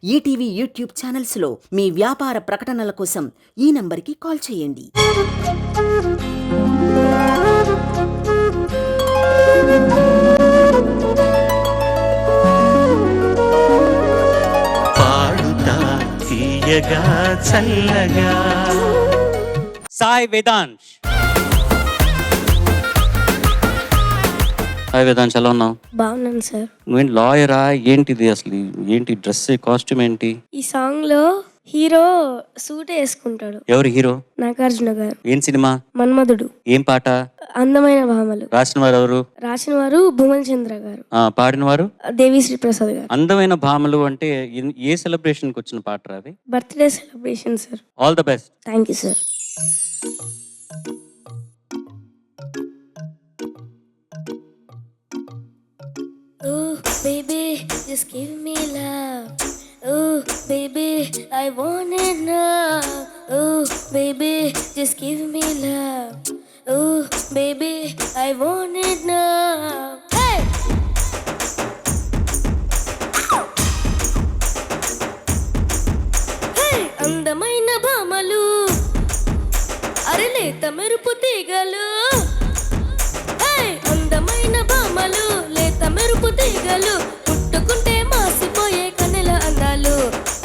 ETV YouTube ఛానల్స్లో మీ వ్యాపార ప్రకటనల కోసం ఈ నంబర్కి కాల్ చేయండి. పాడుతా తీయగా చల్లగా. సాయి వేదాంశ్. హాయ్ వేదాంశ్, ఎలా ఉన్నావు? బాగున్నాను సార్. నువ్వేంటి లాయరా? ఏంటిది అసలు? ఏంటి డ్రెస్, కాస్ట్యూమ్ ఏంటి? ఈ సాంగ్ లో హీరో సూట్ వేసుకుంటాడు. ఎవరు హీరో? నాగార్జున గారు. ఏం సినిమా? మన్మధుడు. ఏం పాట? అందమైన భామలు. రాసిన వారు ఎవరు? రాసిన వారు భువన్ చంద్ర గారు. పాడిన వారు దేవిశ్రీ ప్రసాద్ గారు. అందమైన భామలు అంటే ఏ సెలబ్రేషన్ కి వచ్చిన పాట రాది? Birthday celebration sir. All the best. Thank you sir. Oh baby, just give me love. Oh baby, I want it now. Oh baby, just give me love. Oh baby, I want it now. Hey! Hey! అందమైన భామలు, అరలేత మెరుపు తీగలు. Hey! అందమైన భామలు, లేత మెరుపు తీగలు, పుట్టుకుంటే మాసిపోయే కన్నెల అందాలు.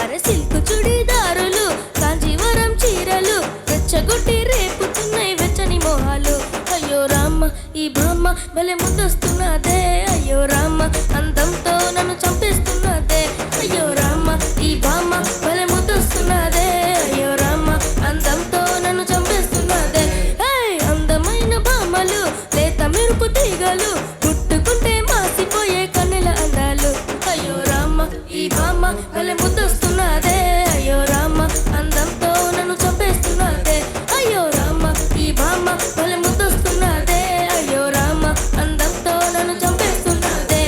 అరే silk చుడిదారులు, Kanjeevaram చీరలు, రెచ్చగొట్టి రేపుతున్నాయి వెచ్చని మోహాలు. అయ్యో రామ్మ, ఈ బామ్మ భలే ముద్దొస్తున్నదే. అయ్యో రామ్మ, అందంతో నన్ను చంపేస్తున్నదే. అయ్యో రామ్మ, ఈ బామ్మ భలే ముద్దొస్తున్నదే. అయ్యో రామ్మ, అందంతో నన్ను చంపేస్తున్నదే. అందమైన భామలు, లేత మెరుపు తీగలు, పుట్టుకుంటే మాసిపోయే కన్నెల అందాలు. అయ్యో రామ్మ, ఈ బామ్మ భలే ముద్దొస్తున్నదే. అయ్యో రామ్మ, అందంతో నన్ను చంపేస్తున్నదే. అయ్యో రామ్మ, ఈ బామ్మ భలే ముద్దొస్తున్నదే. అయ్యో రామ్మ, అందంతో నన్ను చంపేస్తున్నదే.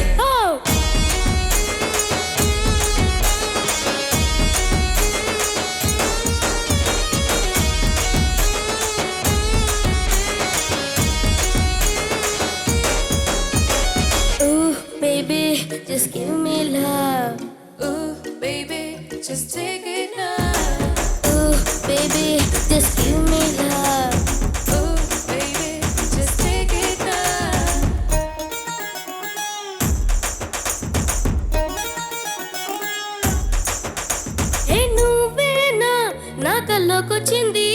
Ooh, baby, just give me love. Ooh, baby, just take it now. Ooh, baby, just give me love. Ooh, baby, just take it now. ఏ నువ్వేనా నా కల్లోకొచ్చింది,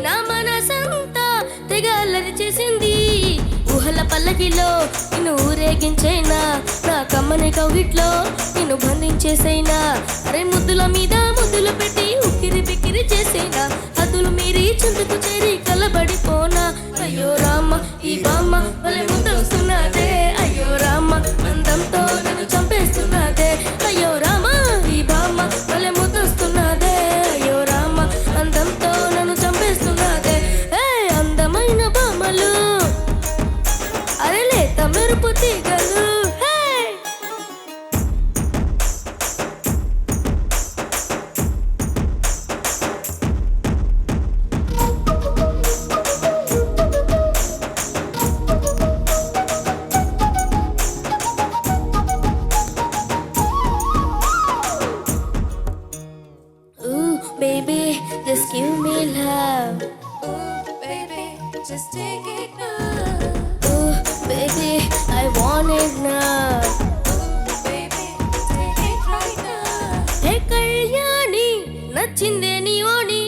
నా మనసంతా తెగ అల్లరి చేసింది. ఊహల పల్లకిలో నిన్ను ఊరేగించైనా, నా కమ్మని కవిట్లో నిన్ను బంధించేసైనా. అరే ముద్దుల మీద ముద్దులు పెట్టి ఉక్కిరి బిక్కిరి చేసేనా, హద్దులు మీరి చుందుకు చేరి కలబడిపోనా. అయ్యో రామ్మ, ఈ బామ్మ భలే ముద్దొస్తున్నదే. అయ్యో రామ్మ, అందంతో నన్ను చంపేస్తున్నదే. అయ్యో రామ్మ, ఈ బామ్మ భలే ముద్దొస్తున్నదే. అయ్యో రామ్మ, అందంతో నన్ను చంపేస్తున్నదే. అందమైన బామ్మలు, అరలేత మెరుపు తీగలు. Ooh, baby, just give me love. Ooh, baby, just take it now. Ooh, baby, I want it now. Ooh, baby, take it right now. Hey Kalyani, నచ్చిందే నీ ఓణి,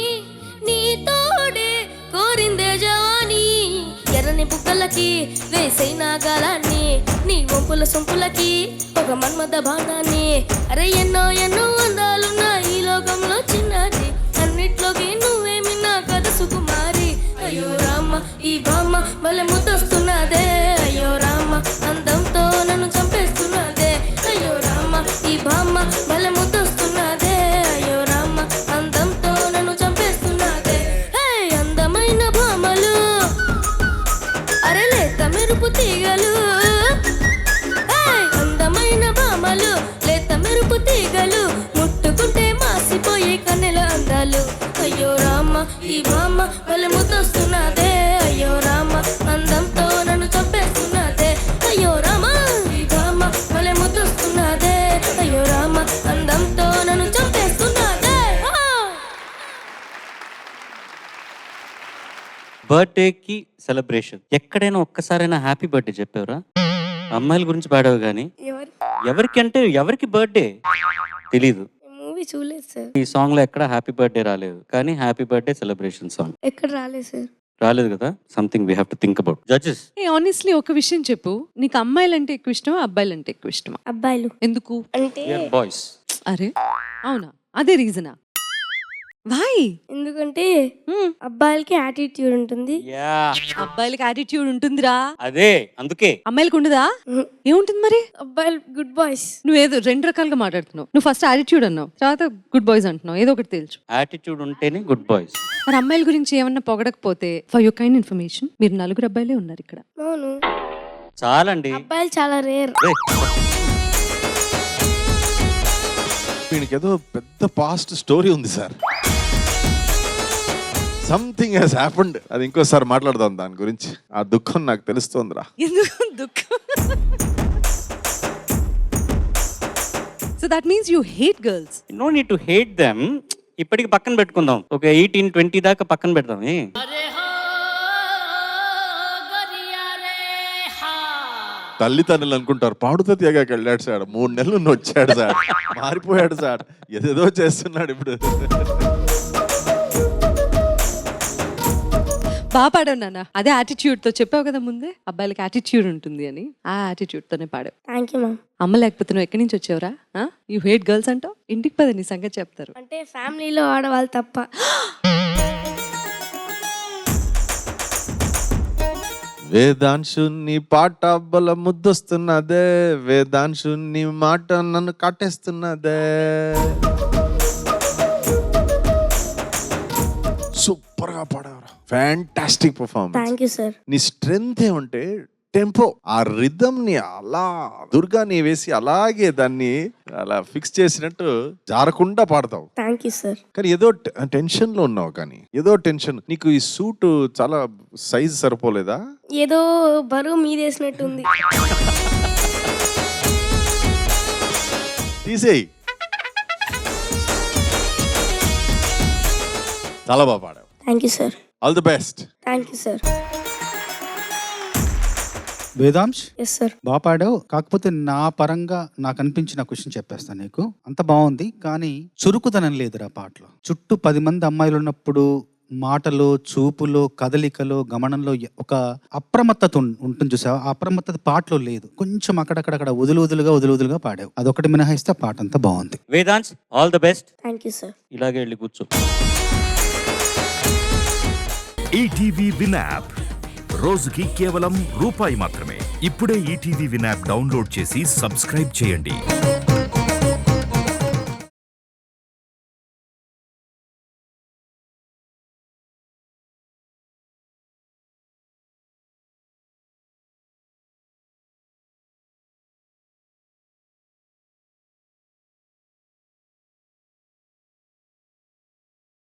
నీ తోడే కోరిందే జవాని. ఎర్రని బుగ్గలకి వేసైన గాలాన్ని, నీ వంపుల సొంపులకి ఒక మన్మథ బాణాన్ని. అరే ఎన్నో ఎన్నో అందాలున్న ఈ లోకంలో చిన్నది, అన్నిట్లోకి నువ్వేమి నా కథ సుకుమారి. అయ్యో రామ్మ, ఈ బామ్మ భలే ముద్దొస్తున్నదే. అయ్యో రామ్మ, అందంతో నన్ను చంపేస్తున్నదే. అయ్యో రామ్మ, ఈ బామ్మ భలే ముద్దొస్తున్నదే. అయ్యో రామ్మ, అందంతో నన్ను చంపేస్తున్నదే. అందమైన భామలు, అరలేత మెరుపు తీగలు. అందమైన భామలు, లేత మెరుపు తీగలు, ముట్టుకుంటే మాసిపోయే కన్నెల అందాలు. అయ్యో రామ్మ, ఈ బామ్మ భలే ముద్దొస్తున్నదే. అయ్యో రామ్మ, అందంతో నన్ను చంపేస్తున్నదే. అయ్యో రామ్మ, ఈ బామ్మ భలే ముద్దొస్తున్నదే. అయ్యో రామ్మ, అందంతో నన్ను చంపే బర్త్డేకి సెలబ్రేషన్ ఎక్కడైనా ఒక్కసారైనా హ్యాపీ బర్త్డే చెప్పావురా? అమ్మాయిల గురించి పాడావు కానీ ఎవరికి అంటే ఎవరికి బర్త్డే తెలీదు. మూవీ చూడలేదు సార్. ఈ సాంగ్ లో ఎక్కడ హ్యాపీ బర్త్డే రాలేదు, కానీ హ్యాపీ బర్త్డే సెలబ్రేషన్ సాంగ్ ఎక్కడ రాలేదు సార్. రాలేదు కదా. Something we have to think about. Judges, honestly ఒక విషయం చెప్పు, నీకు అమ్మాయిలంటే ఎక్కువ ఇష్టమా అబ్బాయిలంటే ఎక్కువ ఇష్టమా? అబ్బాయిలు. ఎందుకు? అంటే బాయ్స్. అరే అవునా, అదే రీజనా? వాయ్? ఎందుకంటే అబ్బాయిలకి యాటిట్యూడ్ ఉంటుంది. అబ్బాయిలకి యాటిట్యూడ్ ఉంటుందిరా, అదే అందుకే. అమ్మాయిలకు ఉండదా? ఏముంటుంది మరి? అబ్బాయిలు గుడ్ బాయ్స్. నువ్వేదో రెండు రకాలుగా మాట్లాడుతున్నావు. నువ్వు ఫస్ట్ యాటిట్యూడ్ అన్నావు, తర్వాత గుడ్ బాయ్స్ అంటున్నావు. ఏదో ఒకటి తెలుసు. యాటిట్యూడ్ ఉంటేనే గుడ్ బాయ్స్. మరి అమ్మాయిల గురించి ఏమన్నా పొగడకపోతే, ఫర్ యువర్ కైండ్ ఇన్ఫర్మేషన్, మీరు 4 అబ్బాయిలే ఉన్నారు ఇక్కడ. అవును, చాలండి. అబ్బాయిలు చాలా రేర్. వీనికి ఏదో పెద్ద పాస్ట్ స్టోరీ ఉంది సార్. Something he's happened. అది ఇంకోసారి మాట్లాడదాం దాని గురించి. ఆ దుఃఖం నాకు తెలుస్తోందిరా. ఎందుకు దుఃఖం? So that means you hate girls. No need to hate them. ఇప్పటికి పక్కన పెట్టుకుందాం, ఒక 18-20 దాకా పక్కన పెడదాం. తల్లిదండ్రులు అనుకుంటారు పాడుతో తీయగాకి వెళ్ళాడు సార్, 3 నెలలు వచ్చాడు సార్, మారిపోయాడు సార్, ఏదేదో చేస్తున్నాడు ఇప్పుడు. బాగా పాడావు నాన్న. అదే యాటిట్యూడ్ తో చెప్పావు కదా ముందే, అబ్బాయిలకి యాటిట్యూడ్ ఉంటుంది అని. ఆ యాటిట్యూడ్ తోనే పాడావు. Thank you ma'am. అమ్మ లేకపోతే నువ్వు ఎక్కడి నుంచి వచ్చావురా? యూ హేట్ గర్ల్స్ అంటావు. ఇంటికి పద, నీ సంగతి చెప్తారు. అంటే ఫ్యామిలీలో ఆడవాళ్ళు తప్ప. వేదాంశు నీ పాట బల ముద్దొస్తున్నదే, వేదాంశు నీ మాట నన్ను కాటేస్తున్నదే. సూపర్ గా పాడారు, fantastic performance. Thank you sir. నీ స్ట్రెంగ్త్ ఏమంటే టెంపో, ఆ రిథమ్ ని అలా దుర్గాని వేసి అలాగే దాన్ని అలా ఫిక్స్ చేసినట్టు జారకుండా పాడతావు. Thank you sir. కానీ ఏదో టెన్షన్ లో ఉన్నావు, కానీ ఏదో టెన్షన్. నీకు ఈ సూట్ చాలా సైజ్ సరిపోలేదా? ఏదో బరువు మీదేసినట్టుంది. తీసేయి. చాలా బాగా పాడావు. Thank you sir. All the best. Thank you sir. Vedansh, yes sir. బాగా పాడావు. కాకపోతే నా పరంగా నాకు అనిపించిన క్వశ్చన్ చెప్పేస్తాను నీకు. అంత బాగుంది, కానీ చురుకుదనం లేదురా పాటలో. చుట్టూ 10 మంది అమ్మాయిలు ఉన్నప్పుడు మాటలో, చూపులో, కదలికలో, గమనంలో ఒక అప్రమత్తత ఉంటుంది చూసావా? ఆ అప్రమత్తత పాటలో లేదు. కొంచెం అక్కడక్కడ వదులుగా పాడావు. అదొకటి మినహాయిస్తే పాట అంతా బాగుంది. Vedansh, all the best. Thank you sir. ఇలాగే వెళ్ళి కూర్చో. ఈటీవీ విన్ యాప్ రోజుకి కేవలం ₹1 మాత్రమే. ఇప్పుడే ఈటీవీ విన్ యాప్ డౌన్లోడ్ చేసి సబ్స్క్రైబ్ చేయండి.